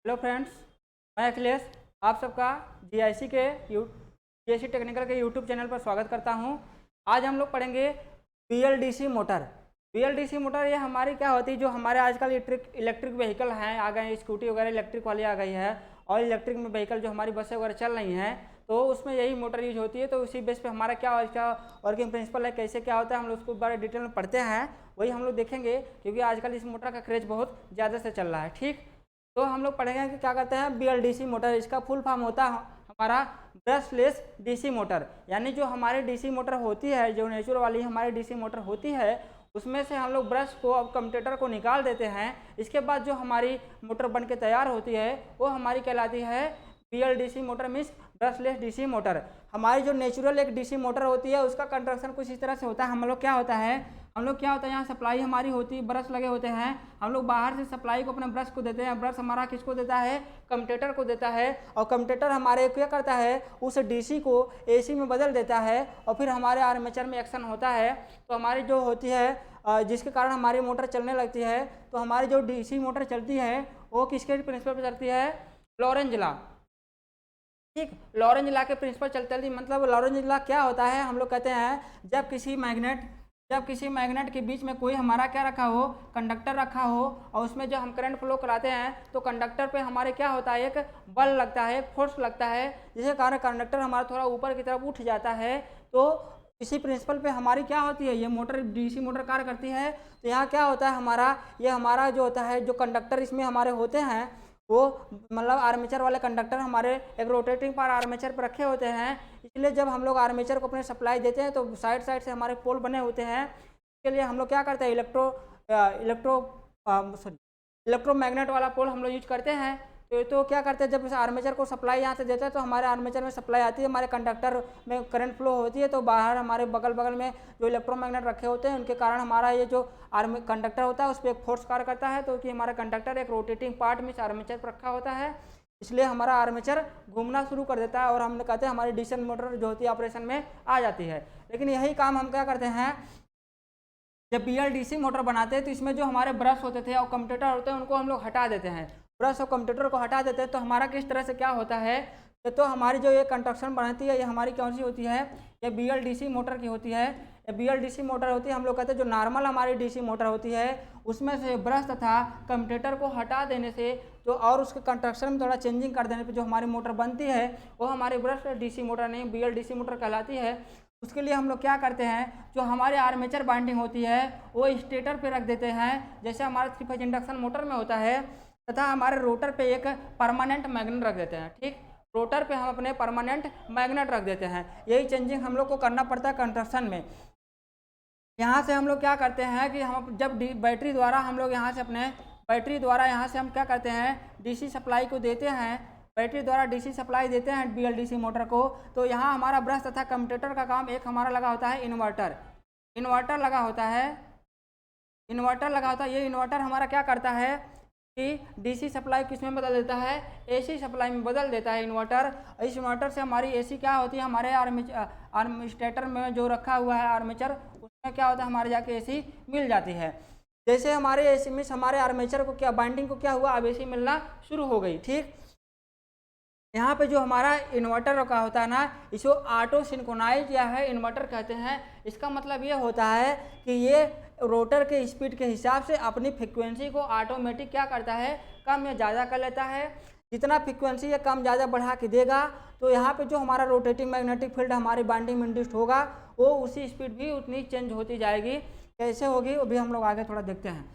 Hello friends, मैं अखिलेश आप सबका जीआईसी के जीआईसी टेक्निकल के यूट्यूब चैनल पर स्वागत करता हूं। आज हम लोग पढ़ेंगे बीएलडीसी मोटर। बीएलडीसी मोटर ये हमारी क्या होती है, जो हमारे आजकल इलेक्ट्रिक व्हीकल हैं आ गए हैं, स्कूटी वगैरह इलेक्ट्रिक वाली आ गई है, और इलेक्ट्रिक में व्हीकल जो हमारी बसें वगैरह चल रही हैं तो उसमें यही मोटर यूज होती है। तो उसी बेस पे हमारा क्या इसका वर्किंग प्रिंसिपल है, कैसे क्या होता है, हम लोग उसको बड़े डिटेल में पढ़ते हैं, वही हम लोग देखेंगे, क्योंकि आजकल इस मोटर का क्रेज बहुत ज़्यादा से चल रहा है। ठीक, तो हम लोग पढ़ेंगे कि क्या करते हैं बीएलडीसी मोटर। इसका फुल फॉर्म होता है हमारा ब्रशलेस डीसी मोटर। यानी जो हमारी डीसी मोटर होती है, जो नेचुरल वाली हमारी डीसी मोटर होती है, उसमें से हम लोग ब्रश को अब कम्यूटेटर को निकाल देते हैं। इसके बाद जो हमारी मोटर बन के तैयार होती है वो हमारी कहलाती है BLDC motor, means brushless DC motor. हमारी जो नेचुरल एक डीसी मोटर होती है उसका कंस्ट्रक्शन कुछ इस तरह से होता है। हम लोग क्या होता है यहाँ सप्लाई हमारी होती है, ब्रश लगे होते हैं, हम लोग बाहर से सप्लाई को अपने ब्रश को देते हैं। ब्रश हमारा किसको देता है? कम्यूटेटर को देता है, और कम्यूटेटर हमारे क्या करता है, उस डीसी को एसी में बदल देता है, और फिर हमारे आर्मेचर में एक्शन होता है। तो हमारी जो होती है जिसके कारण हमारी मोटर चलने लगती है। तो हमारी जो डीसी मोटर चलती है वो किसके प्रिंसिपल पर चलती है? Lorentz law. ठीक, लॉरेंज लॉ के प्रिंसिपल चलती है। मतलब लॉरेंज लॉ क्या होता है, हम लोग कहते हैं जब किसी मैग्नेट के बीच में कोई हमारा क्या रखा हो, कंडक्टर रखा हो, और उसमें जब हम करंट फ्लो कराते हैं तो कंडक्टर पे हमारे क्या होता है, एक बल लगता है, एक फोर्स लगता है, जिसके कारण कंडक्टर हमारा थोड़ा ऊपर की तरफ उठ जाता है। तो इसी प्रिंसिपल पे हमारी क्या होती है, ये मोटर डीसी मोटर कार्य करती है। तो यहाँ क्या होता है हमारा जो होता है, जो कंडक्टर इसमें हमारे होते हैं वो मतलब आर्मेचर वाले कंडक्टर हमारे एक रोटेटिंग पार आर्मेचर पर रखे होते हैं। इसलिए जब हम लोग आर्मेचर को अपने सप्लाई देते हैं तो साइड साइड से हमारे पोल बने होते हैं। इसके लिए हम लोग क्या करते हैं, इलेक्ट्रोमैग्नेट वाला पोल हम लोग यूज करते हैं। तो क्या करते हैं, जब इस आर्मेचर को सप्लाई यहाँ से देते हैं तो हमारे आर्मेचर में सप्लाई आती है, हमारे कंडक्टर में करंट फ्लो होती है। तो बाहर हमारे बगल बगल में जो इलेक्ट्रोमैग्नेट रखे होते हैं उनके कारण हमारा ये जो कंडक्टर होता है उस पर एक फोर्स कार्य करता है। तो कि हमारा कंडक्टर एक रोटेटिंग पार्ट में आर्मेचर पर रखा होता है, इसलिए हमारा आर्मेचर घूमना शुरू कर देता है, और हम कहते हैं हमारी डीसी मोटर जो होती है ऑपरेशन में आ जाती है। लेकिन यही काम हम क्या करते हैं, जब बीएलडीसी मोटर बनाते हैं तो इसमें जो हमारे ब्रश होते थे और कम्यूटेटर होते हैं उनको हम लोग हटा देते हैं। ब्रश और कम्यूटेटर को हटा देते हैं तो हमारा किस तरह से क्या होता है, तो हमारी जो ये कंस्ट्रक्शन बनाती है ये हमारी कौन सी होती है, ये बीएलडीसी मोटर की होती है। ये बीएलडीसी मोटर होती है, हम लोग कहते हैं जो नॉर्मल हमारी डीसी मोटर होती है उसमें से ब्रश तथा कम्यूटेटर को हटा देने से जो और उसके कंस्ट्रक्शन में थोड़ा चेंजिंग कर देने पर जो हमारी मोटर बनती है वो हमारी ब्रश डीसी मोटर नहीं बीएलडीसी मोटर कहलाती है। उसके लिए हम लोग क्या करते हैं, जो हमारे आर्मेचर बाइंडिंग होती है वो स्टेटर पे रख देते हैं, जैसे हमारे 3 फेज इंडक्शन मोटर में होता है, तथा हमारे रोटर पे एक परमानेंट मैग्नेट रख देते हैं। ठीक, रोटर पे हम अपने परमानेंट मैग्नेट रख देते हैं। यही चेंजिंग हम लोग को करना पड़ता है कंस्ट्रक्शन में। यहाँ से हम लोग क्या करते हैं कि हम जब बैटरी द्वारा हम लोग यहाँ से हम क्या करते हैं, डीसी सप्लाई को देते हैं, बैटरी द्वारा डीसी सप्लाई देते हैं बीएलडीसी मोटर को। तो यहाँ हमारा ब्रश तथा कम्यूटेटर का काम, एक हमारा लगा होता है इन्वर्टर लगा होता है। ये इन्वर्टर हमारा क्या करता है कि डीसी सप्लाई किस में बदल देता है, एसी सप्लाई में बदल देता है इन्वर्टर। इस इन्वर्टर से हमारी एसी क्या होती है, हमारे स्टेटर में जो रखा हुआ है आर्मेचर, उसमें क्या होता है हमारे जाके एसी मिल जाती है। जैसे हमारे एसी में हमारे आर्मेचर को क्या बाइंडिंग को क्या हुआ, अब एसी मिलना शुरू हो गई। ठीक, यहाँ पे जो हमारा इन्वर्टर रखा होता है ना, इसको ऑटो सिंक्रोनाइज या है इन्वर्टर कहते हैं। इसका मतलब ये होता है कि ये रोटर के स्पीड के हिसाब से अपनी फ्रीक्वेंसी को ऑटोमेटिक क्या करता है, कम या ज़्यादा कर लेता है। जितना फ्रीक्वेंसी ये कम ज़्यादा बढ़ा के देगा तो यहाँ पे जो हमारा रोटेटिंग मैग्नेटिक फील्ड हमारी बाइंडिंग में इंड्यूस्ड होगा वो उसी स्पीड भी उतनी चेंज होती जाएगी। कैसे होगी वो भी हम लोग आगे थोड़ा देखते हैं।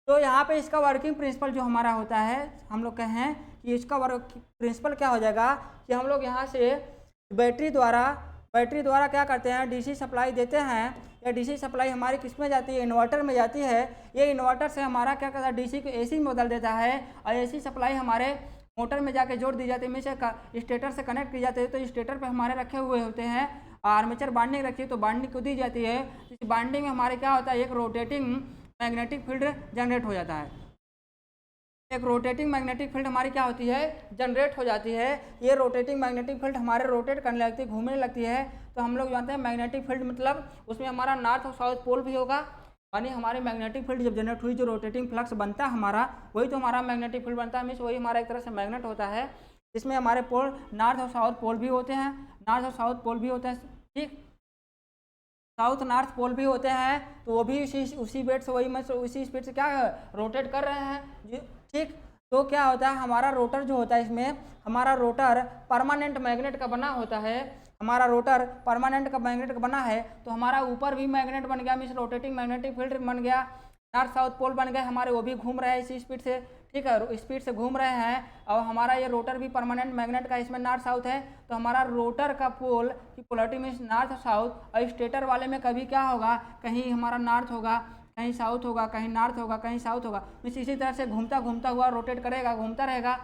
तो यहाँ पे इसका वर्किंग प्रिंसिपल जो हमारा होता है, हम लोग कहें कि इसका वर्क प्रिंसिपल क्या हो जाएगा कि हम लोग यहाँ से बैटरी द्वारा क्या करते हैं, डीसी सप्लाई देते हैं। या डीसी सप्लाई हमारी किस में जाती है, इन्वर्टर में जाती है। ये इन्वर्टर से हमारा क्या करता है, डीसी को एसी में बदल देता है, और एसी सप्लाई हमारे मोटर में जाके जोड़ दी जाती है, में स्टेटर से कनेक्ट की जाती है। तो स्टेटर पर हमारे रखे हुए होते हैं आर्मेचर बाइंडिंग रखी है, तो बाइंडिंग को दी जाती है। इस बाइंडिंग में हमारे क्या होता है, एक रोटेटिंग मैग्नेटिक फील्ड जनरेट हो जाता है। एक रोटेटिंग मैग्नेटिक फील्ड हमारी क्या होती है, जनरेट हो जाती है। ये रोटेटिंग मैग्नेटिक फील्ड हमारे रोटेट करने लगती है, घूमने लगती है। तो हम लोग जानते हैं मैग्नेटिक फील्ड मतलब उसमें हमारा नॉर्थ और साउथ पोल भी होगा, यानी हमारे मैग्नेटिक फील्ड जब जनरेट हुई, जो रोटेटिंग फ्लक्स बनता है हमारा, वही तो हमारा मैग्नेटिक फील्ड बनता है, मीन्स वही हमारा एक तरह से मैग्नेट होता है। इसमें हमारे पोल नॉर्थ और साउथ पोल भी होते हैं, नॉर्थ और साउथ पोल भी होते हैं, ठीक, साउथ नॉर्थ पोल भी होते हैं, तो वो भी उसी वेट से, वही मतलब उसी स्पीड से क्या रोटेट कर रहे हैं, ठीक। तो क्या होता है, हमारा रोटर जो होता है, इसमें हमारा रोटर परमानेंट मैग्नेट का बना होता है, हमारा रोटर परमानेंट का मैग्नेट का बना है, तो हमारा ऊपर भी मैग्नेट बन गया, मीन्स रोटेटिंग मैग्नेटिक फील्ड बन गया, नॉर्थ साउथ पोल बन गए हमारे, वो भी घूम रहे हैं इसी स्पीड से, ठीक है, स्पीड से घूम रहे हैं। और हमारा ये रोटर भी परमानेंट मैग्नेट का, इसमें नॉर्थ साउथ है, तो हमारा रोटर का पोल की पोलरिटी मीन्स नॉर्थ साउथ। और स्टेटर वाले में कभी क्या होगा, कहीं हमारा नॉर्थ होगा, कहीं साउथ होगा, कहीं नॉर्थ होगा, कहीं साउथ होगा, मीन्स इसी तरह से घूमता घूमता हुआ रोटेट करेगा, घूमता रहेगा।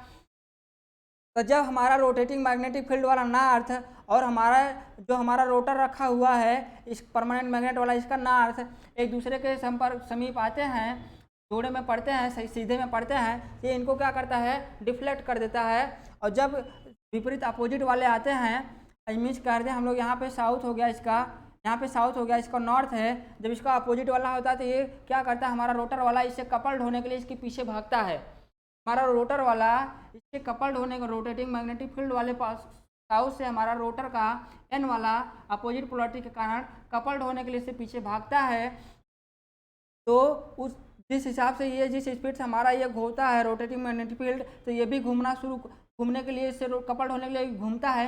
तो जब हमारा रोटेटिंग मैग्नेटिक फील्ड वाला नॉर्थ और हमारा जो हमारा रोटर रखा हुआ है इस परमानेंट मैग्नेट वाला, इसका नॉर्थ एक दूसरे के संपर्क समीप आते हैं, जोड़े में पड़ते हैं, सीधे में पड़ते हैं, ये इनको क्या करता है, डिफ्लेक्ट कर देता है। और जब विपरीत अपोजिट वाले आते हैं, मीन्स कर दें हम लोग, यहाँ पे साउथ हो गया इसका, यहाँ पे साउथ हो गया, इसका नॉर्थ है, जब इसका अपोजिट वाला होता है तो ये क्या करता है, हमारा रोटर वाला इससे कपल्ड होने के लिए इसके पीछे भागता है, हमारा रोटर वाला इससे कपल्ड होने का, रोटेटिंग मैग्नेटिक फील्ड वाले पास साउथ से हमारा रोटर का एन वाला अपोजिट पोलरिटी के कारण कपल्ड होने के लिए इससे पीछे भागता है। तो उस जिस हिसाब से ये जिस स्पीड से हमारा ये घूमता है रोटेटिंग मैग्नेटिक फील्ड, तो ये भी घूमने के लिए, इससे कपल्ड होने के लिए घूमता है,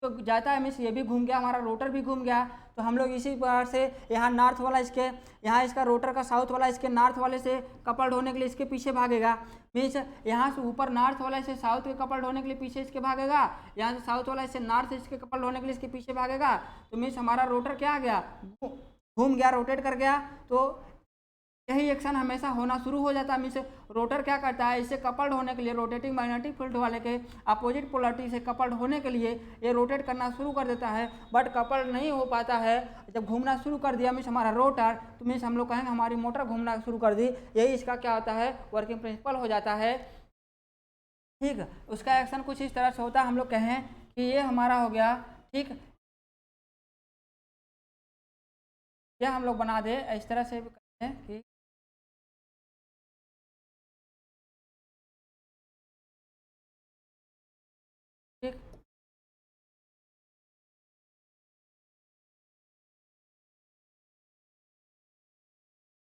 तो जाता है, मीन्स ये भी घूम गया, हमारा रोटर भी घूम गया। तो हम लोग इसी प्रकार से यहाँ नॉर्थ वाला इसके, यहाँ इसका रोटर का साउथ वाला इसके नॉर्थ वाले से कपल्ड होने के लिए इसके पीछे भागेगा, मीन्स यहाँ से ऊपर नॉर्थ वाला इसे साउथ के कपल्ड होने के लिए पीछे इसके भागेगा, यहाँ से साउथ वाला इसे नॉर्थ इसके कपल्ड होने के लिए इसके पीछे भागेगा। तो मीन्स हमारा रोटर क्या आ गया, घूम गया, रोटेट कर गया। तो यही एक्शन हमेशा होना शुरू हो जाता है, मीन्स रोटर क्या करता है, इससे कपल्ड होने के लिए, रोटेटिंग मैग्नेटिक फील्ड वाले के अपोजिट पोलरिटी से कपल्ड होने के लिए ये रोटेट करना शुरू कर देता है, बट कपल्ड नहीं हो पाता है। जब घूमना शुरू कर दिया मीन्स हमारा रोटर, तो मीन्स हम लोग कहेंगे हमारी मोटर घूमना शुरू कर दी, यही इसका क्या होता है, वर्किंग प्रिंसिपल हो जाता है, ठीक। उसका एक्शन कुछ इस तरह से होता है, हम लोग कहें कि ये हमारा हो गया, ठीक, यह हम लोग बना दे इस तरह से कहते हैं कि ठीक,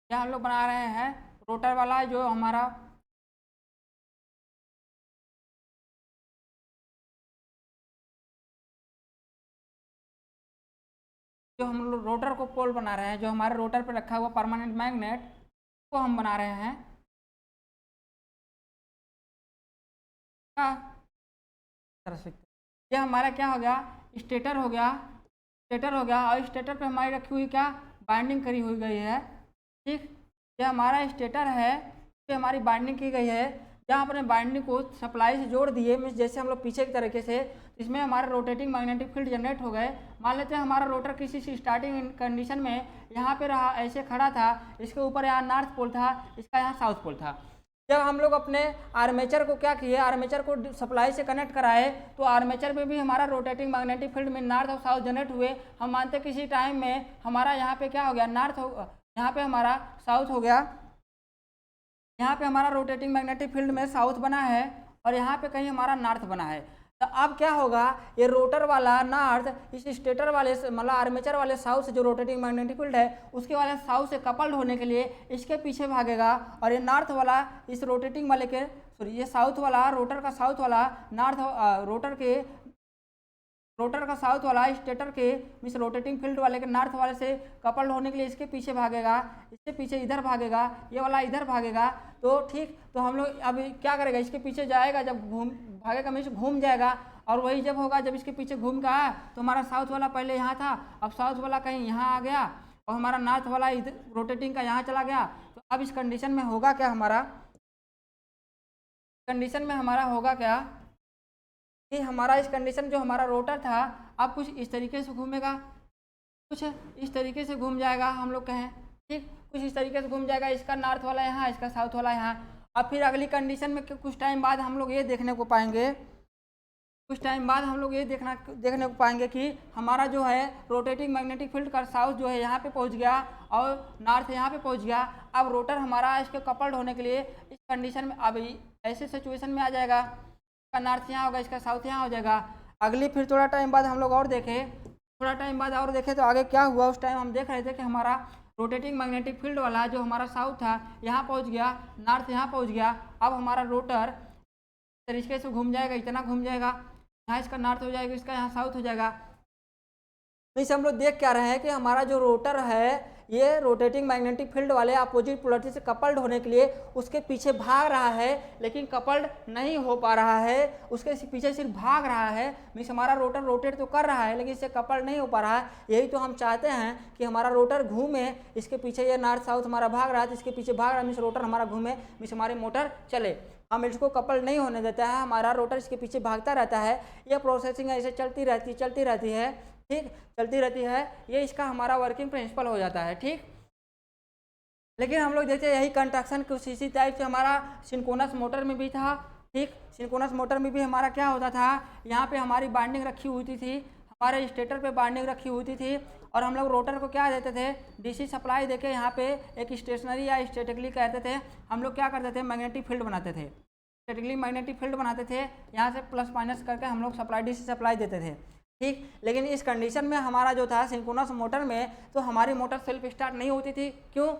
यह हम लोग बना रहे हैं रोटर वाला जो हमारा जो हम लोग रोटर को पोल बना रहे हैं, जो हमारे रोटर पे रखा हुआ परमानेंट मैग्नेट को हम बना रहे हैं ये हमारा क्या हो गया, स्टेटर हो गया, स्टेटर हो गया। और स्टेटर पे हमारी रखी हुई क्या, बाइंडिंग करी हुई गई है, ठीक। ये हमारा स्टेटर है, पे हमारी बाइंडिंग की गई है, जहाँ अपने बाइंडिंग को सप्लाई से जोड़ दिए, मीन्स जैसे हम लोग पीछे की तरीके से, इसमें हमारे रोटेटिंग मैग्नेटिक फील्ड जनरेट हो गए। मान लेते हैं हमारा रोटर किसी स्टार्टिंग कंडीशन में यहाँ पे रहा, ऐसे खड़ा था, इसके ऊपर यहाँ नॉर्थ पोल था, इसका यहाँ साउथ पोल था। जब हम लोग अपने आर्मेचर को क्या किए, आर्मेचर को सप्लाई से कनेक्ट कराए, तो आर्मेचर में भी हमारा रोटेटिंग मैग्नेटिक फील्ड में नॉर्थ और साउथ जनरेट हुए। हम मानते हैं किसी टाइम में हमारा यहाँ पे क्या हो गया, नॉर्थ हो, यहाँ पे हमारा साउथ हो गया, यहाँ पे हमारा रोटेटिंग मैग्नेटिक फील्ड में साउथ बना है और यहाँ पे कहीं हमारा नॉर्थ बना है। तो अब क्या होगा, ये रोटर वाला नॉर्थ इस स्टेटर वाले मतलब आर्मेचर वाले साउथ से जो रोटेटिंग मैग्नेटिक फील्ड है उसके वाले साउथ से कपल्ड होने के लिए इसके पीछे भागेगा, और ये नॉर्थ वाला इस रोटेटिंग वाले के सॉरी ये साउथ वाला रोटर का साउथ वाला नॉर्थ रोटर का साउथ वाला स्टेटर के मीन्स रोटेटिंग फील्ड वाले के नॉर्थ वाले से कपल्ड होने के लिए इसके पीछे भागेगा, इसके पीछे इधर भागेगा, ये वाला इधर भागेगा। तो ठीक, तो हम लोग अब क्या करेगा, इसके पीछे जाएगा, जब घूम भागेगा मीन्स घूम जाएगा, और वही जब होगा जब इसके पीछे घूम का तो हमारा साउथ वाला पहले यहाँ था, अब साउथ वाला कहीं यहाँ आ गया और हमारा नॉर्थ वाला इधर रोटेटिंग का यहाँ चला गया। तो अब इस कंडीशन में होगा क्या, हमारा कंडीशन में हमारा होगा क्या कि हमारा इस कंडीशन जो हमारा रोटर था अब कुछ इस तरीके से घूमेगा, कुछ इस तरीके से घूम जाएगा, हम लोग कहें ठीक, कुछ इस तरीके से घूम जाएगा, इसका नॉर्थ वाला यहाँ, इसका साउथ वाला यहाँ। अब फिर अगली कंडीशन में कुछ टाइम बाद हम लोग ये देखने को पाएंगे कुछ टाइम बाद हम लोग ये देखने को पाएंगे कि हमारा जो है रोटेटिंग मैग्नेटिक फील्ड का साउथ जो है यहाँ पे पहुँच गया और नॉर्थ यहाँ पे पहुँच गया। अब रोटर हमारा इसके कपल्ड होने के लिए इस कंडीशन में अब ऐसे सिचुएशन में आ जाएगा, इसका नॉर्थ यहाँ होगा, इसका साउथ यहाँ हो जाएगा। अगली फिर थोड़ा टाइम बाद हम लोग और देखें तो आगे क्या हुआ। उस टाइम हम देख रहे थे कि हमारा रोटेटिंग मैग्नेटिक फील्ड वाला जो हमारा साउथ था यहाँ पहुँच गया, नॉर्थ यहाँ पहुँच गया। अब हमारा रोटर तरीके से घूम जाएगा, इतना घूम जाएगा, यहाँ इसका नॉर्थ हो जाएगा, इसका यहाँ साउथ हो जाएगा। तो इसे हम लोग देख क्या रहे हैं कि हमारा जो रोटर है ये रोटेटिंग मैग्नेटिक फील्ड वाले अपोजिट पोलरिटी से कपल्ड होने के लिए उसके पीछे भाग रहा है, लेकिन कपल्ड नहीं हो पा रहा है, उसके पीछे सिर्फ भाग रहा है। मीन्स हमारा रोटर रोटेट तो कर रहा है लेकिन इससे कपल्ड नहीं हो पा रहा है। यही तो हम चाहते हैं कि हमारा रोटर घूमे, इसके पीछे ये नॉर्थ साउथ हमारा भाग रहा है तो इसके पीछे भाग रहा है, मीन्स रोटर हमारा घूमे, मीन्स हमारी मोटर चले। हम इसको कपल नहीं होने देता है, हमारा रोटर इसके पीछे भागता रहता है। यह प्रोसेसिंग ऐसे चलती रहती है, ठीक, चलती रहती है। ये इसका हमारा वर्किंग प्रिंसिपल हो जाता है, ठीक। लेकिन हम लोग देखते हैं यही कंस्ट्रक्शन कुछ इसी टाइप से हमारा सिंक्रोनस मोटर में भी था, ठीक। सिंक्रोनस मोटर में भी हमारा क्या होता था, यहाँ पे हमारी बाइंडिंग रखी हुई थी, हमारे स्टेटर पे बाइंडिंग रखी हुई थी और हम लोग रोटर को क्या देते थे, डीसी सप्लाई देके यहाँ पे एक स्टेशनरी या स्टैटिकली कहते थे। हम लोग क्या करते थे, मैग्नेटिक फील्ड बनाते थे, स्टैटिकली मैग्नेटिक फील्ड बनाते थे, यहाँ से प्लस माइनस करके हम लोग सप्लाई डीसी सप्लाई देते थे, ठीक। लेकिन इस कंडीशन में हमारा जो था सिंक्रोनस मोटर में, तो हमारी मोटर सेल्फ स्टार्ट नहीं होती थी। क्यों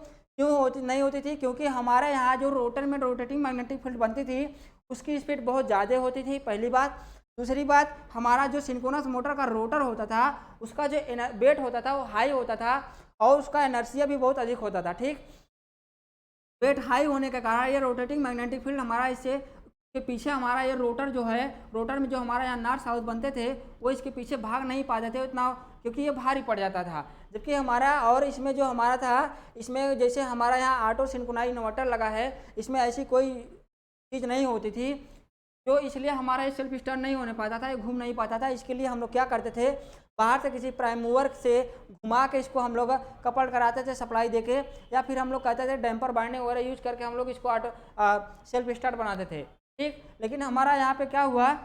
नहीं होती थी? क्योंकि हमारे यहाँ जो रोटर में रोटेटिंग मैग्नेटिक फील्ड बनती थी उसकी स्पीड बहुत ज़्यादा होती थी, पहली बात। दूसरी बात, हमारा जो सिंक्रोनस मोटर का रोटर होता था उसका जो वेट होता था वो हाई होता था और उसका इनर्शिया भी बहुत अधिक होता था, ठीक। वेट हाई होने के कारण ये रोटेटिंग मैग्नेटिक फील्ड हमारा इससे के पीछे हमारा ये रोटर जो है, रोटर में जो हमारा यहाँ नॉर्थ साउथ बनते थे वो इसके पीछे भाग नहीं पाते थे उतना, क्योंकि ये भारी पड़ जाता था। जबकि हमारा और इसमें जो हमारा था, इसमें जैसे हमारा यहाँ ऑटो सिंक्रोनाइज इन्वर्टर लगा है, इसमें ऐसी कोई चीज़ नहीं होती थी, तो इसलिए हमारा ये सेल्फ स्टार्ट नहीं होने पाता था, ये घूम नहीं पाता था। इसके लिए हम लोग क्या करते थे, बाहर से किसी प्राइम मूवर से घुमा के इसको हम लोग कपल कराते थे सप्लाई देके, या फिर हम लोग कहते थे डैम्पर बाइंडिंग वगैरह यूज करके हम लोग इसको ऑटो सेल्फ स्टार्ट बनाते थे, ठीक। लेकिन हमारा यहाँ पे क्या हुआ,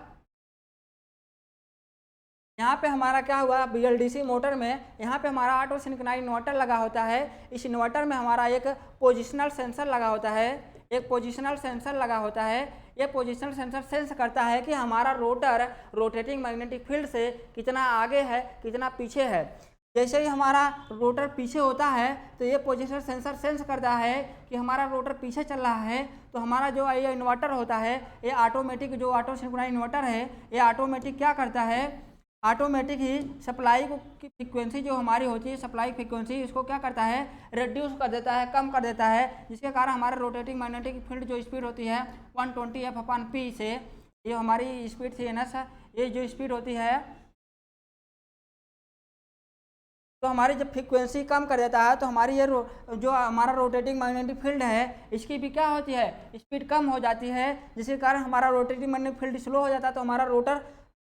BLDC मोटर में यहाँ पे हमारा ऑटो सिंक्रोनाइज इन्वर्टर लगा होता है। इस इन्वर्टर में हमारा एक पोजिशनल सेंसर लगा होता है, ये पोजिशनल सेंसर सेंस करता है कि हमारा रोटर रोटेटिंग मैग्नेटिक फील्ड से कितना आगे है, कितना पीछे है। जैसे ही हमारा रोटर पीछे होता है तो ये पोजिशनल सेंसर सेंस करता है कि हमारा रोटर पीछे चल रहा है, तो हमारा जो ये इन्वर्टर होता है, ये ऑटोमेटिक जो ऑटो सिंक्रोनाइज इन्वर्टर है, ये ऑटोमेटिक क्या करता है, ऑटोमेटिक ही सप्लाई की फ्रीक्वेंसी जो हमारी होती है, सप्लाई फ्रीक्वेंसी, इसको क्या करता है, रिड्यूस कर देता है, कम कर देता है, जिसके कारण हमारे रोटेटिंग मैग्नेटिक फील्ड जो स्पीड होती है 120 F/P से, ये हमारी स्पीड थी NS, ये जो स्पीड होती है, तो हमारी जब फ्रीक्वेंसी कम कर देता है तो हमारी ये जो हमारा रोटेटिंग मैग्नेटिक फील्ड है इसकी भी क्या होती है, स्पीड कम हो जाती है, जिसके कारण हमारा रोटेटिंग मैग्नेटिक फील्ड स्लो हो जाता है। तो हमारा रोटर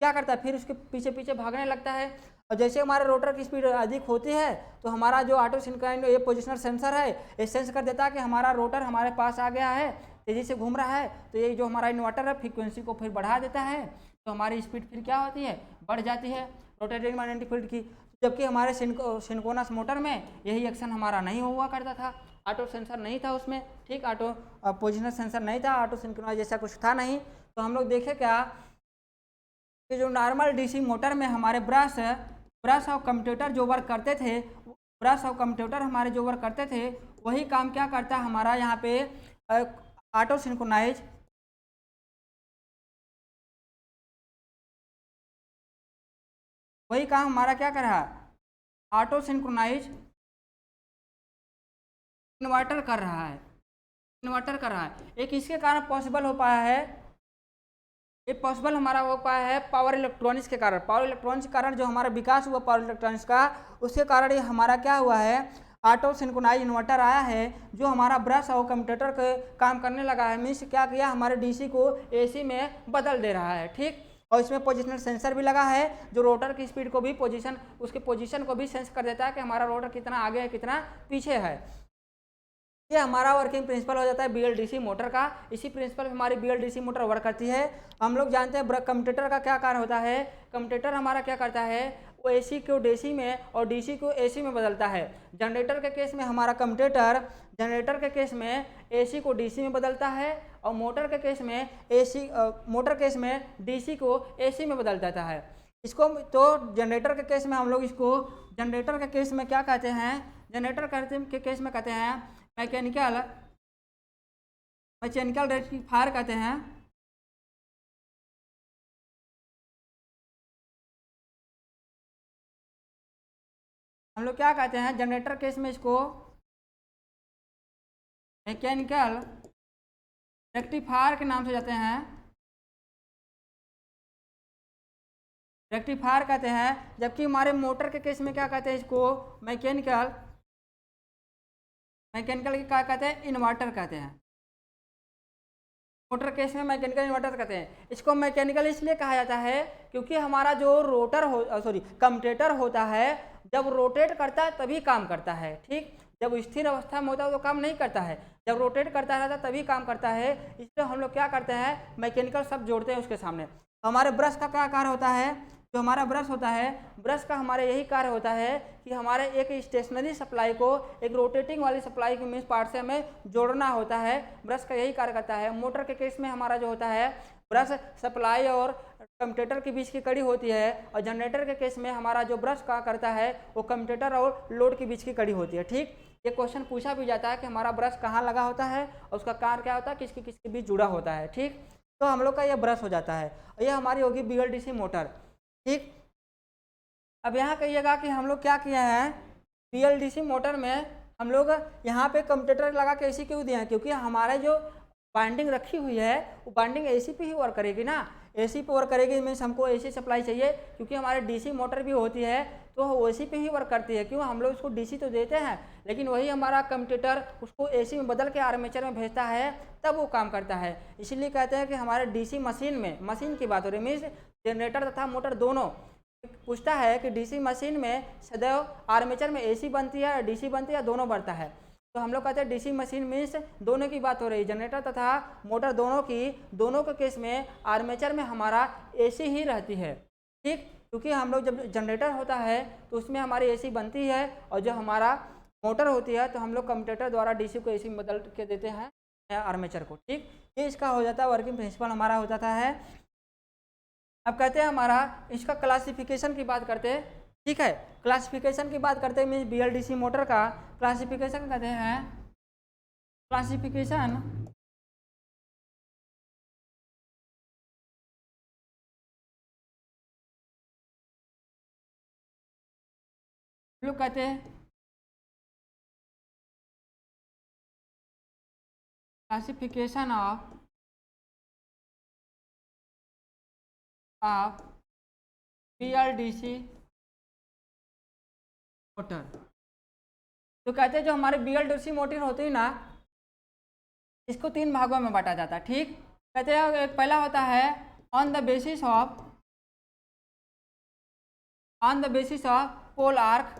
क्या करता है, फिर उसके पीछे पीछे भागने लगता है। और जैसे हमारे रोटर की स्पीड अधिक होती है तो हमारा जो ऑटो सिंक्रोनाइज ये पोजिशनल सेंसर है, ये सेंस कर देता है कि हमारा रोटर हमारे पास आ गया है, तेज़ी से घूम रहा है, तो ये जो हमारा इन्वर्टर है फ्रीक्वेंसी को फिर बढ़ा देता है, तो हमारी स्पीड फिर क्या होती है, बढ़ जाती है रोटेटिंग मैग्नेटिक फील्ड की। जबकि हमारे सिंक्रोनस मोटर में यही एक्शन हमारा नहीं हुआ करता था, ऑटो सेंसर नहीं था उसमें, ठीक, ऑटो पोजिशनल सेंसर नहीं था, ऑटो सिंक्रोनाइज जैसा कुछ था नहीं। तो हम लोग देखे क्या कि जो नॉर्मल DC मोटर में हमारे ब्रश और कम्यूटेटर जो वर्क करते थे, वही काम क्या करता है हमारा यहाँ पे ऑटो सिंक्रोनाइज क्या कर रहा है, ऑटो सिंक्रोनाइज इन्वर्टर कर रहा है। एक इसके कारण पॉसिबल हो पाया है, ये पॉसिबल हमारा हो पाया है पावर इलेक्ट्रॉनिक्स के कारण, जो हमारा विकास हुआ पावर इलेक्ट्रॉनिक्स का, उसके कारण ये हमारा क्या हुआ है, ऑटो सिंक्रोनाइज इन्वर्टर आया है जो हमारा ब्रश और कम्यूटेटर के काम करने लगा है। मीन्स क्या किया, हमारे DC को AC में बदल दे रहा है, ठीक। और इसमें पोजिशनल सेंसर भी लगा है जो रोटर की स्पीड को भी उसके पोजीशन को भी सेंस कर देता है कि हमारा रोटर कितना आगे है, कितना पीछे है। ये हमारा वर्किंग प्रिंसिपल हो जाता है BLDC मोटर का। इसी प्रिंसिपल पे हमारी BLDC मोटर वर्क करती है। हम लोग जानते हैं कम्यूटेटर का क्या कार्य होता है। कम्यूटेटर हमारा क्या करता है, वो AC को DC में और DC को AC में बदलता है। जनरेटर के केस में हमारा कम्यूटेटर जनरेटर के केस में AC को DC में बदलता है और मोटर के केस में DC को AC में बदल देता है। इसको तो जनरेटर के केस में हम लोग इसको जनरेटर के केस में क्या कहते हैं, जनरेटर के केस में कहते हैं मैकेनिकल रेक्टिफायर कहते हैं। हम लोग क्या कहते हैं जनरेटर केस में इसको मैकेनिकल रेक्टिफायर के नाम से जाते हैं, रेक्टिफायर कहते हैं। जबकि हमारे मोटर के केस में क्या कहते हैं, इसको मैकेनिकल क्या कहते हैं, इन्वर्टर कहते हैं। मोटर केस में मैकेनिकल इन्वर्टर कहते हैं। इसको मैकेनिकल इसलिए कहा जाता है क्योंकि हमारा जो कम्यूटेटर होता है जब रोटेट करता है तभी काम करता है। ठीक, जब स्थिर अवस्था में होता है तो काम नहीं करता है, जब रोटेट करता रहता है तभी काम करता है। इसलिए हम लोग क्या करते हैं, मैकेनिकल शब्द जोड़ते हैं उसके सामने। हमारे ब्रश का क्या कार्य होता है, जो हमारा ब्रश होता है, ब्रश का हमारे यही कार्य होता है कि हमारे एक स्टेशनरी सप्लाई को एक रोटेटिंग वाली सप्लाई के मीन्स पार्ट से हमें जोड़ना होता है। ब्रश का यही कार्य करता है। मोटर के केस में हमारा जो होता है ब्रश सप्लाई और कम्यूटेटर के बीच की कड़ी होती है, और जनरेटर के केस में हमारा जो ब्रश का करता है वो कम्यूटेटर और लोड के बीच की कड़ी होती है। ठीक, ये क्वेश्चन पूछा भी जाता है कि हमारा ब्रश कहाँ लगा होता है और उसका कार्य क्या होता है, किसके बीच जुड़ा होता है। ठीक, तो हम लोग का ये ब्रश हो जाता है। ये हमारी होगी BLDC मोटर। ठीक, अब यहाँ कहिएगा कि हम लोग क्या किया है, BLDC मोटर में हम लोग यहाँ पे कम्यूटेटर लगा के AC क्यों दिए हैं, क्योंकि हमारे जो बाइंडिंग रखी हुई है वो बाइंडिंग AC पे ही वर्क करेगी ना। AC पे वर्क करेगी मीन्स हमको AC सप्लाई चाहिए, क्योंकि हमारे DC मोटर भी होती है तो वो AC पे ही वर्क करती है। क्यों, हम लोग उसको DC तो देते हैं लेकिन वही हमारा कम्यूटेटर उसको AC में बदल के आर्मेचर में भेजता है, तब वो काम करता है। इसीलिए कहते हैं कि हमारे DC मशीन की बात हो रही मीन्स जनरेटर तथा मोटर दोनों। पूछता है कि DC मशीन में सदैव आर्मेचर में AC बनती है, DC बनती है, दोनों बढ़ता है। तो हम लोग कहते हैं DC मशीन मीन्स दोनों की बात हो रही है, जनरेटर तथा मोटर दोनों के केस में आर्मेचर में हमारा AC ही रहती है। ठीक, क्योंकि हम लोग जब जनरेटर होता है तो उसमें हमारी AC बनती है, और जो हमारा मोटर होती है तो हम लोग कम्यूटेटर द्वारा DC को AC में बदल के देते हैं आर्मेचर को। ठीक, ये इसका हो जाता है वर्किंग प्रिंसिपल हमारा हो जाता है। अब कहते हैं हमारा इसका क्लासिफिकेशन की बात करते हैं। ठीक है, क्लासिफिकेशन की बात करते हैं मीन्स BLDC मोटर का क्लासिफिकेशन कहते हैं, क्लासिफिकेशन लोग कहते हैं क्लासिफिकेशन ऑफ BLDC मोटर। तो कहते हैं जो हमारे BLDC मोटर होती है ना, इसको 3 भागों में बांटा जाता है। ठीक, कहते हैं एक पहला होता है on the basis of pole arc.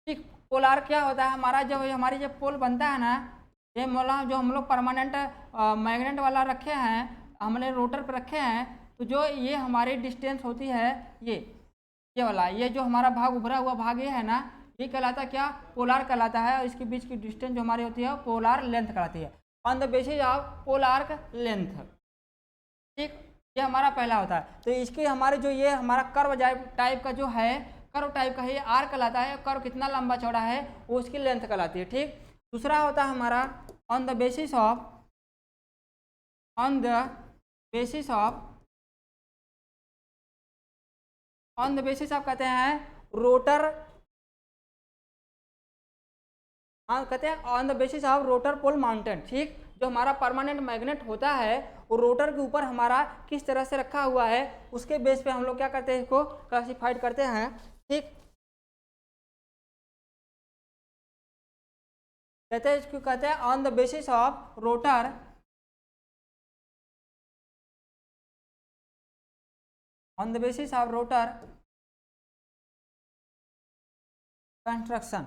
ठीक, पोल आर्क क्या होता है, हमारा जब हमारी जब पोल बनता है ना, ये मोला जो हम लोग परमानेंट मैग्नेट वाला रखे हैं, हमने रोटर पर रखे हैं, तो जो ये हमारी डिस्टेंस होती है ये वाला, ये जो हमारा भाग उभरा हुआ भाग ये है ना, ये कहलाता क्या, पोलार कहलाता है। और इसके बीच की डिस्टेंस जो हमारी होती है पोलार लेंथ कहलाती है, on the basis of polar length. ठीक, ये हमारा पहला होता है। तो इसके हमारे जो ये हमारा कर्व टाइप का जो है, कर्व टाइप का ये आर कहलाता है। कर्व कितना लंबा चौड़ा है वो उसकी लेंथ कहलाती है। ठीक, दूसरा होता है हमारा ऑन द बेसिस ऑफ कहते हैं रोटर, कहते हैं on the basis of rotor pole mounting. ठीक, जो हमारा परमानेंट मैग्नेट होता है वो रोटर के ऊपर हमारा किस तरह से रखा हुआ है उसके बेस पे हम लोग क्या करते हैं, इसको क्लासिफाइड करते हैं। ठीक, कहते हैं इसको कहते हैं on the basis of rotor construction.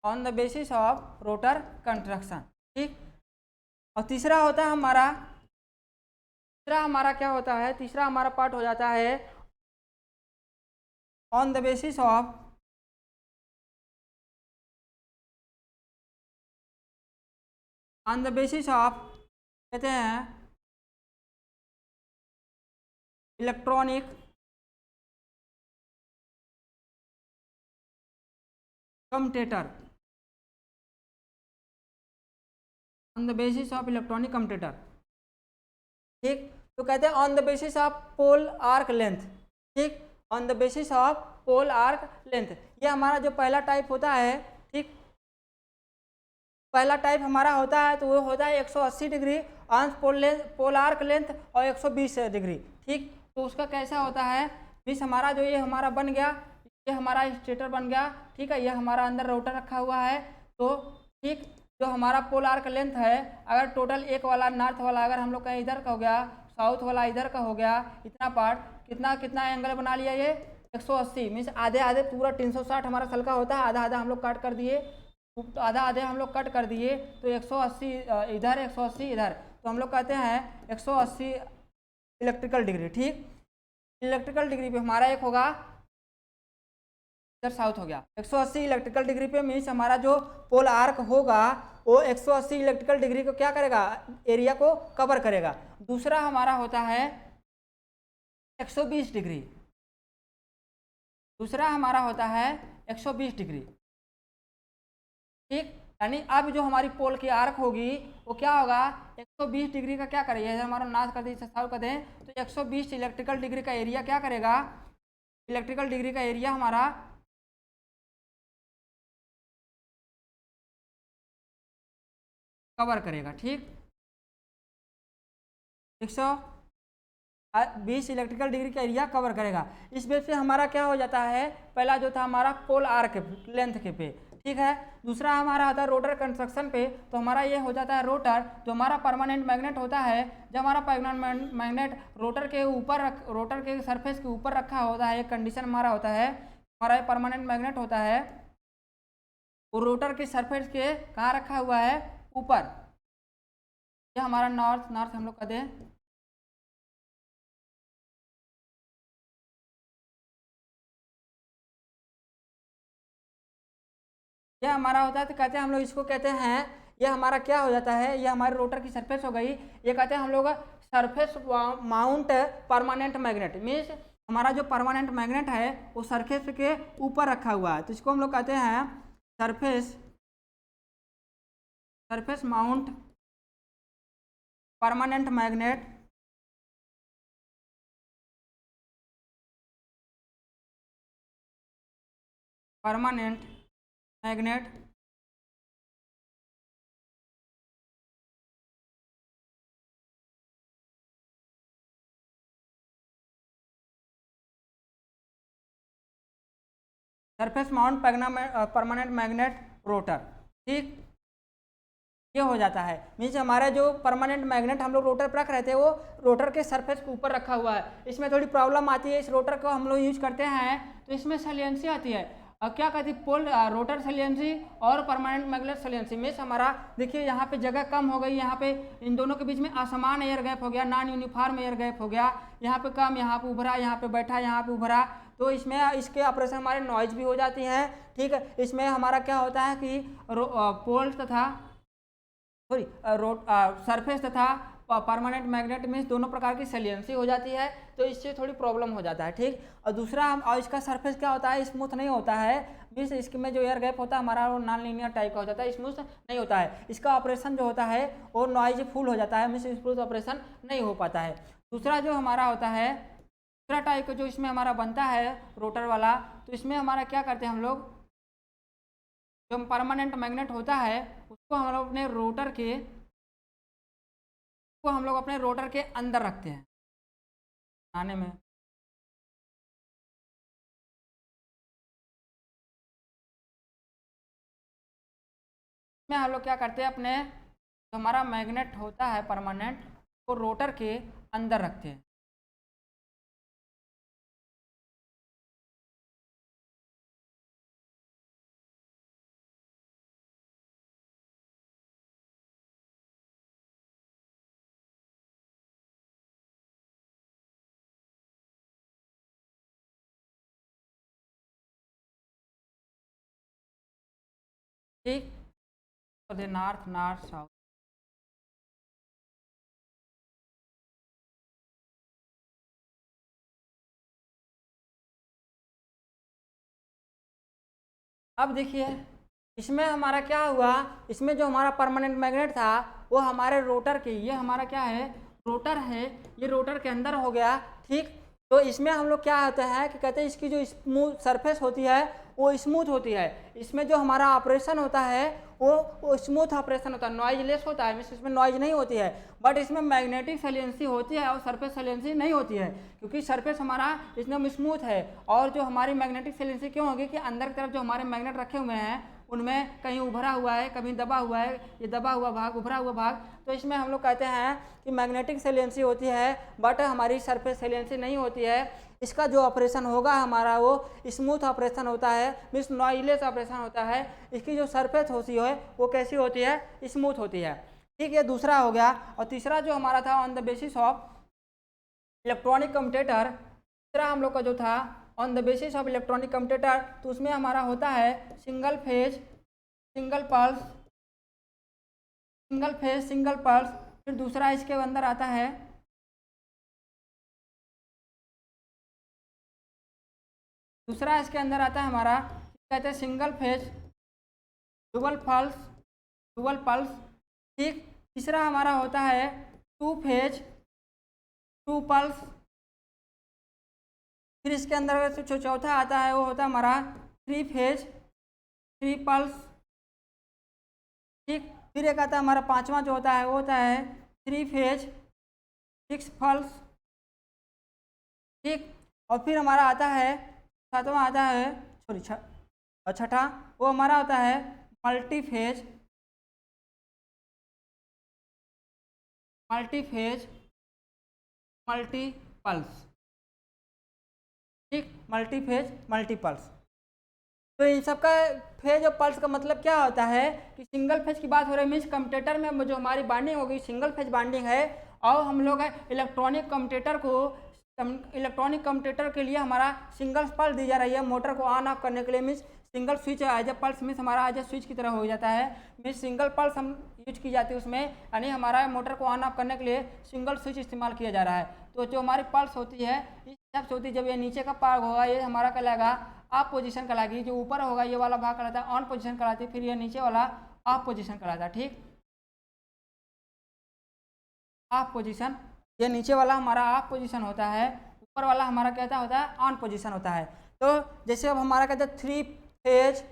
On the basis of rotor construction. ठीक। और तीसरा हमारा क्या होता है, तीसरा हमारा पार्ट हो जाता है ऑन द बेसिस ऑफ कहते हैं electronic commutator, on the basis of electronic commutator. ठीक। तो कहते हैं on the basis of pole arc length. ठीक। On the basis of pole arc length, ये हमारा जो पहला टाइप होता है। ठीक। पहला टाइप हमारा होता है तो वो होता है 180 degree on pole arc length और 120 डिग्री। ठीक। तो उसका कैसा होता है, मीन्स हमारा जो ये हमारा बन गया, ये हमारा स्टेटर बन गया। ठीक है। ये हमारा अंदर रोटर रखा हुआ है। तो ठीक, जो हमारा पोल आर्क लेंथ है, अगर टोटल एक वाला नॉर्थ वाला अगर हम लोग का इधर का हो गया, साउथ वाला इधर का हो गया, इतना पार्ट कितना कितना एंगल बना लिया ये 180, मीन्स आधे आधे पूरा 360 हमारा सल का होता है, आधा आधा हम लोग काट कर दिए, तो आधा आधे हम लोग कट कर दिए, तो 180 इधर 180 इधर, तो हम लोग कहते हैं 180 इलेक्ट्रिकल डिग्री। ठीक। इलेक्ट्रिकल डिग्री पे हमारा एक होगा, इधर साउथ हो गया 180 इलेक्ट्रिकल डिग्री पे, मीन्स हमारा जो पोल आर्क होगा वो 180 इलेक्ट्रिकल डिग्री को क्या करेगा, एरिया को कवर करेगा। दूसरा हमारा होता है 120 डिग्री, दूसरा हमारा होता है 120 डिग्री। ठीक। यानी अब जो हमारी पोल की आर्क होगी वो क्या होगा, 120 डिग्री का क्या करेगा, हमारा नॉर्थ कर दें साउथ कर दें, तो 120 इलेक्ट्रिकल डिग्री का एरिया क्या करेगा, इलेक्ट्रिकल डिग्री का एरिया हमारा कवर करेगा। ठीक। 120 इलेक्ट्रिकल डिग्री का एरिया कवर करेगा। इस बेस पे हमारा क्या हो जाता है, पहला जो था हमारा पोल आर्क लेंथ के पे। ठीक है। दूसरा हमारा आता है रोटर कंस्ट्रक्शन पे, तो हमारा ये हो जाता है रोटर, जो हमारा परमानेंट मैग्नेट होता है। जब हमारा परमानेंट मैग्नेट रोटर के ऊपर रोटर के सरफेस के ऊपर रखा होता है, एक कंडीशन हमारा होता है, हमारा परमानेंट मैग्नेट होता है वो रोटर के सरफेस के कहाँ रखा हुआ है, ऊपर। ये हमारा नॉर्थ नॉर्थ हम लोग का दें, ये हमारा होता है, तो कहते हैं हम लोग इसको कहते हैं, ये हमारा क्या हो जाता है, ये हमारे रोटर की सरफेस हो गई। ये कहते हैं हम लोग surface mount permanent magnet, means हमारा जो परमानेंट मैग्नेट है वो सरफेस के ऊपर रखा हुआ है, तो इसको हम लोग कहते हैं surface mount permanent magnet. Permanent magnet surface mount permanent magnet rotor. ठीक। ये हो जाता है, मीन्स हमारा जो परमानेंट मैग्नेट हम लोग रोटर पर रख रहे थे वो रोटर के सरफेस के ऊपर रखा हुआ है। इसमें थोड़ी प्रॉब्लम आती है, इस रोटर को हम लोग यूज करते हैं तो इसमें सलियंसी आती है। क्या कहती है, पोल रोटर सलियंसी और परमानेंट मैग्नेट सलियंसी। मीन्स हमारा देखिए यहाँ पे जगह कम हो गई, यहाँ पे इन दोनों के बीच में असमान एयर गैप हो गया, नॉन यूनिफॉर्म एयर गैप हो गया, यहाँ पे कम, यहाँ पे उभरा, यहाँ पे बैठा, यहाँ पे उभरा, तो इसमें इसके ऑपरेशन हमारे नॉइज भी हो जाती है। ठीक है। इसमें हमारा क्या होता है कि पोल तथा सॉरी सरफेस तथा परमानेंट मैग्नेट में दोनों प्रकार की सलियंसी हो जाती है, तो इससे थोड़ी प्रॉब्लम हो जाता है। ठीक। और दूसरा और इसका सरफेस क्या होता है, स्मूथ नहीं होता है, मीन्स इसमें जो एयर गैप होता है हमारा वो नॉन लीनियर टाइप का हो जाता है, स्मूथ नहीं होता है। इसका ऑपरेशन जो होता है वो नॉइज फुल हो जाता है, मीन्स स्मूथ ऑपरेशन नहीं हो पाता है। दूसरा जो हमारा होता है, दूसरा टाइप जो इसमें हमारा बनता है रोटर वाला, तो इसमें हमारा क्या करते हैं हम लोग, जो परमानेंट मैग्नेट होता है उसको हम लोग अपने रोटर के अंदर रखते हैं आने में। हम लोग क्या करते हैं, अपने जो हमारा मैग्नेट होता है परमानेंट वो रोटर के अंदर रखते हैं। ठीक, तो नॉर्थ नॉर्थ साउथ। अब देखिए इसमें हमारा क्या हुआ, इसमें जो हमारा परमानेंट मैग्नेट था वो हमारे रोटर के, ये हमारा क्या है, रोटर है, ये रोटर के अंदर हो गया। ठीक, तो इसमें हम लोग क्या होता है कि कहते हैं इसकी जो स्मूथ सरफेस होती है वो स्मूथ होती है। इसमें जो हमारा ऑपरेशन होता है वो स्मूथ ऑपरेशन होता है, नॉइजलेस होता है, इसमें नॉइज नहीं होती है। बट इसमें मैग्नेटिक सैलियंसी होती है और सरफेस सैलियंसी नहीं होती है, क्योंकि सरफेस हमारा एकदम स्मूथ है। और जो हमारी मैग्नेटिक सैलियंसी क्यों होगी कि अंदर की तरफ जो हमारे मैग्नेट रखे हुए हैं उनमें कहीं उभरा हुआ है, कभी दबा हुआ है, ये दबा हुआ भाग, उभरा हुआ भाग, तो इसमें हम लोग कहते हैं कि मैग्नेटिक सैलियंसी होती है बट हमारी सरफेस सैलियंसी नहीं होती है। इसका जो ऑपरेशन होगा हमारा वो स्मूथ ऑपरेशन होता है, मीन्स नॉइजलेस ऑपरेशन होता है। इसकी जो सरफेस होती है वो कैसी होती है, स्मूथ होती है। ठीक, ये दूसरा हो गया। और तीसरा जो हमारा था on the basis of electronic commutator, तीसरा हम लोग का जो था on the basis of electronic commutator, तो उसमें हमारा होता है single phase single pulse, single phase single pulse. फिर दूसरा इसके अंदर आता है इसके अंदर आता है हमारा कहते हैं single phase dual pulse, dual pulse. ठीक, तीसरा हमारा होता है टू फेज टू पल्स। फिर इसके अंदर जो चौथा आता है वो होता है हमारा थ्री फेज थ्री पल्स। ठीक, फिर एक आता है हमारा पांचवा जो होता है वो होता है थ्री फेज सिक्स पल्स। ठीक, और फिर हमारा आता है सातवां आता है, सॉरी छठा, वो हमारा होता है मल्टी फेज मल्टी पल्स। ठीक, मल्टी फेज मल्टी पल्स। तो इन सब का फेज और पल्स का मतलब क्या होता है कि सिंगल फेज की बात हो रही है, मीन्स कम्यूटेटर में जो हमारी बाइंडिंग होगी सिंगल फेज बाइंडिंग है। और हम लोग इलेक्ट्रॉनिक कम्यूटेटर के लिए हमारा सिंगल पल्स दी जा रही है मोटर को ऑन ऑफ करने के लिए, means single switch as a pulse, means हमारा एज ए स्विच की तरह हो जाता है, मीन्स सिंगल पल्स हम यूज की जाती है उसमें, यानी हमारा मोटर को ऑन ऑफ करने के लिए सिंगल स्विच इस्तेमाल किया जा रहा है। तो जो हमारी पल्स होती है इस हिसाब से होती है, जब ये नीचे का पार्ट होगा ये हमारा कहलाएगा ऑफ पोजीशन कहलाएगी, जो ऊपर होगा ये वाला भाग कहलाता है ऑन पोजीशन कहलाती है, फिर ये नीचे वाला ऑफ पोजीशन कहलाता है। ठीक, ऑफ पोजीशन, ये नीचे वाला हमारा ऑफ पोजीशन होता है, ऊपर वाला हमारा कहता होता है ऑन पोजीशन होता है। तो जैसे अब हमारा कहते हैं थ्री फेज,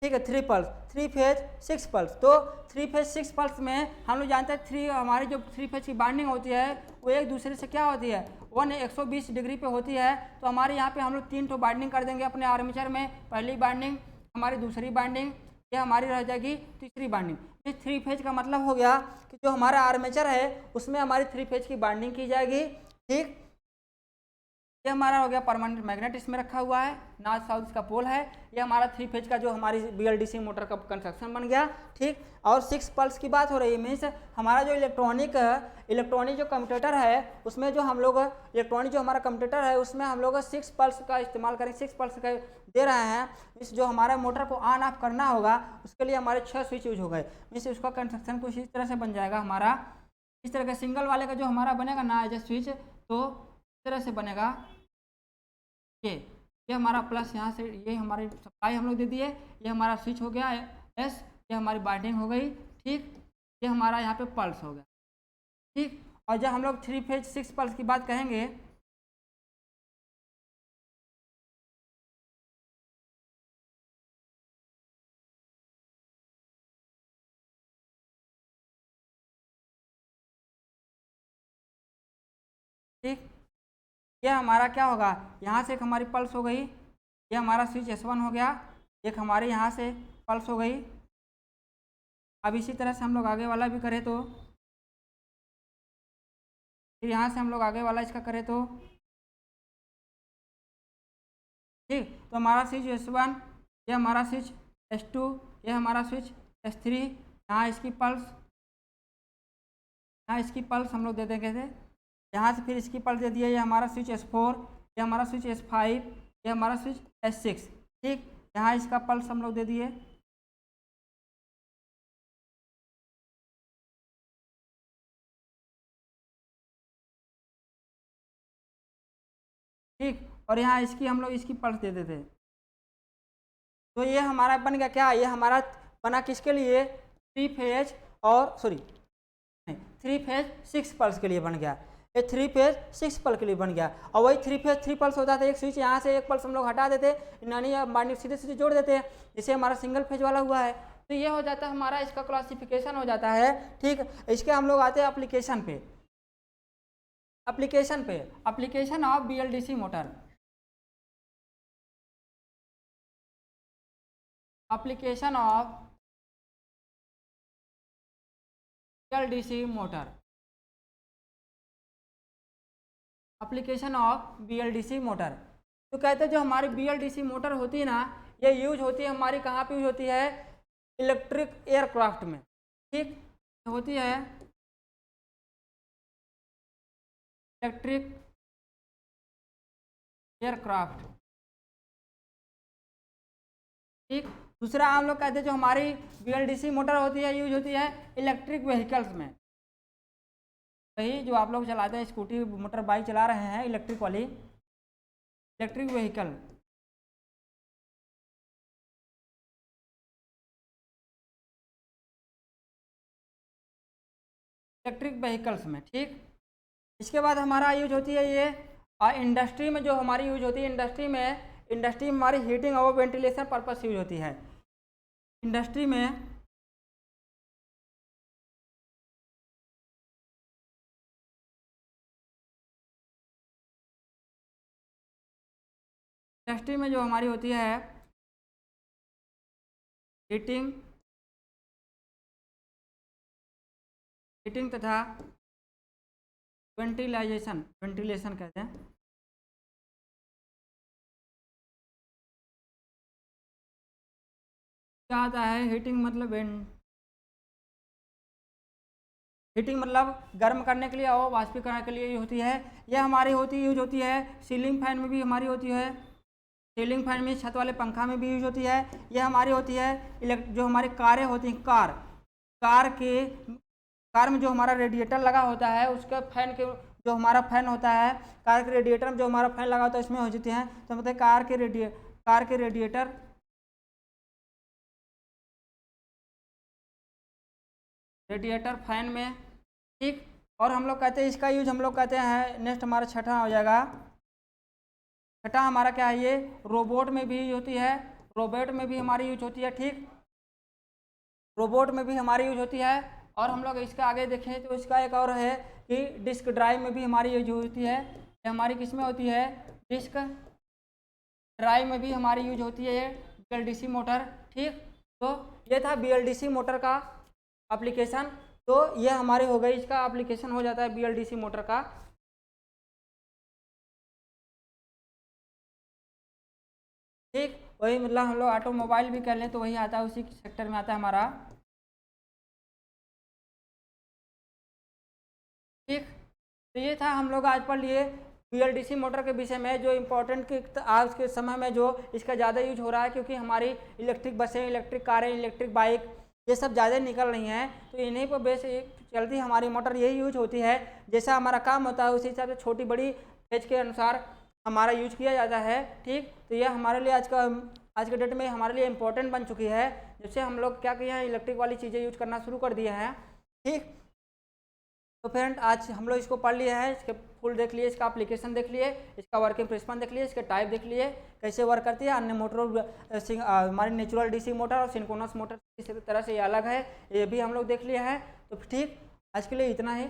ठीक है, three pulse, three phase six pulse. तो थ्री फेज सिक्स पल्स में हम लोग जानते हैं थ्री हमारी जो थ्री फेज की बाइंडिंग होती है वो एक दूसरे से क्या होती है 120 डिग्री पे होती है। तो हमारे यहाँ पे हम लोग तीन ठो बाइंडिंग कर देंगे अपने आर्मेचर में, पहली बाइंडिंग, हमारी दूसरी बाइंडिंग, ये हमारी रह जाएगी तीसरी बाइंडिंग। इस थ्री फेज का मतलब हो गया कि जो हमारा आर्मेचर है उसमें हमारी थ्री फेज की बाइंडिंग की जाएगी। ठीक, ये हमारा हो गया परमानेंट मैग्नेट, इसमें रखा हुआ है, नॉर्थ साउथ का पोल है। ये हमारा थ्री फेज का जो हमारी BLDC मोटर का कंस्ट्रक्शन बन गया। ठीक, और सिक्स पल्स की बात हो रही है, मीन्स हमारा जो इलेक्ट्रॉनिक जो कम्यूटेटर है उसमें जो हम लोग इलेक्ट्रॉनिक जो हमारा कम्यूटेटर है उसमें हम लोग सिक्स पल्स का इस्तेमाल करें, सिक्स पल्स का दे रहे हैं। इस जो हमारे मोटर को ऑन ऑफ करना होगा उसके लिए हमारे 6 स्विच यूज हो गए, मीन्स उसका कंस्ट्रक्शन कुछ इस तरह से बन जाएगा हमारा, इस तरह का सिंगल वाले का जो हमारा बनेगा ना एज ए स्विच, तो इस तरह से बनेगा। ये हमारा प्लस यहाँ से ये हमारी सप्लाई हम लोग दे दिए, ये हमारा स्विच हो गया एस, ये हमारी बाइंडिंग हो गई। ठीक, ये हमारा यहाँ पे पल्स हो गया। ठीक, और जब हम लोग थ्री फेज सिक्स पल्स की बात कहेंगे, ठीक, ये हमारा क्या होगा, यहाँ से एक हमारी पल्स हो गई, ये हमारा स्विच S1 हो गया, एक हमारे यहाँ से पल्स हो गई। अब इसी तरह से हम लोग आगे वाला भी करें तो, फिर यहाँ से हम लोग आगे वाला इसका करें तो, ठीक, तो हमारा स्विच S1, ये हमारा स्विच S2, ये हमारा स्विच S3, यहाँ इसकी पल्स हम लोग दे देंगे थे, यहाँ से फिर इसकी पल्स दे दिए, ये हमारा स्विच S4, ये हमारा स्विच S5, ये हमारा स्विच S6। ठीक, यहाँ इसका पल्स हम लोग दे दिए, ठीक, और यहाँ इसकी हम लोग इसकी पल्स दे देते। तो ये हमारा बन गया क्या, ये हमारा बना किसके लिए, 3 फेज और सॉरी 3 फेज 6 पल्स के लिए बन गया। ये 3 फेज 6 पल्स के लिए बन गया। और वही 3 फेज 3 पल्स होता था, एक स्विच यहाँ से एक पल्स हम लोग हटा देते, यानी माइनस सीधे सीधे जोड़ देते हैं, जिससे हमारा सिंगल फेज वाला हुआ है। तो ये हो जाता है हमारा, इसका क्लासिफिकेशन हो जाता है। ठीक, इसके हम लोग आते हैं एप्लीकेशन पे। Application of BLDC motor. Application of BLDC motor. Application of BLDC motor. तो कहते हैं जो हमारी BLDC मोटर होती है ना, ये यूज होती है हमारी कहाँ पे यूज होती है, इलेक्ट्रिक एयरक्राफ्ट में। ठीक, होती है इलेक्ट्रिक एयरक्राफ्ट। ठीक, दूसरा हम लोग कहते हैं जो हमारी BLDC मोटर होती है यूज होती है इलेक्ट्रिक व्हीकल्स में। वही जो आप लोग चलाते हैं, स्कूटी मोटर बाइक चला रहे हैं, इलेक्ट्रिक वाली, इलेक्ट्रिक व्हीकल। इलेक्ट्रिक व्हीकल्स में। ठीक, इसके बाद हमारा यूज होती है ये इंडस्ट्री में, जो हमारी यूज होती है इंडस्ट्री में हमारी हीटिंग और वेंटिलेशन पर्पस यूज होती है। इंडस्ट्री में जो हमारी होती है हीटिंग तथा वेंटिलेशन कहते हैं। क्या आता है हीटिंग मतलब, हीटिंग मतलब गर्म करने के लिए और वाष्पीकरण के लिए होती है। यह हमारी यूज होती है सीलिंग फैन में भी हमारी होती है, सीलिंग फैन में, छत वाले पंखा में भी यूज होती है। यह हमारी होती है जो हमारी कारें होती हैं, कार में जो हमारा रेडिएटर लगा होता है, उसके फैन के जो हमारा फैन होता है, कार के रेडिएटर में जो हमारा फैन लगा होता है इसमें हो जाती हैं। तो मतलब कार के रेडिएटर फैन में। ठीक, और हम लोग कहते हैं इसका यूज हम लोग कहते हैं, नेक्स्ट हमारा छठा हो जाएगा। छठा हमारा क्या है, ये रोबोट में भी यूज होती है, रोबोट में भी हमारी यूज होती है। ठीक, रोबोट में भी हमारी यूज होती है। और हम लोग इसके आगे देखें तो इसका एक और है कि डिस्क ड्राइव में भी हमारी यूज होती है। ये हमारी किस में होती है, डिस्क ड्राइव में भी हमारी यूज होती है BLDC मोटर। ठीक, तो ये था BLDC मोटर का एप्लीकेशन। तो ये हमारी हो गई, इसका एप्लीकेशन हो जाता है BLDC मोटर का। ठीक, वही मतलब हम लोग ऑटोमोबाइल भी कर लें तो वही आता है, उसी सेक्टर में आता है हमारा। ठीक, तो ये था हम लोग आज पढ़ लिए BLDC मोटर के विषय में, जो इम्पोर्टेंट आज के समय में जो इसका ज़्यादा यूज हो रहा है, क्योंकि हमारी इलेक्ट्रिक बसें, इलेक्ट्रिक कारें, इलेक्ट्रिक बाइक ये सब ज़्यादा निकल रही हैं। तो इन्हीं पर बेस चलती हमारी मोटर यही यूज होती है। जैसा हमारा काम होता है उसी हिसाब से छोटी बड़ी फेज के अनुसार हमारा यूज किया जाता है। ठीक, तो यह हमारे लिए आज के डेट में हमारे लिए इम्पोर्टेंट बन चुकी है, जब से हम लोग क्या किए हैं, इलेक्ट्रिक वाली चीज़ें यूज करना शुरू कर दिए हैं। ठीक, तो फ्रेंड आज हम लोग इसको पढ़ लिए हैं, इसके फुल देख लिए, इसका एप्लीकेशन देख लिए, इसका वर्किंग प्रिंसिपल देख लिए, इसके टाइप देख लिए, कैसे वर्क करती है। अन्य मोटर हमारी नेचुरल DC मोटर और सिंक्रोनस मोटर किसी तरह से ये अलग है, ये भी हम लोग देख लिए हैं। तो ठीक, आज के लिए इतना ही।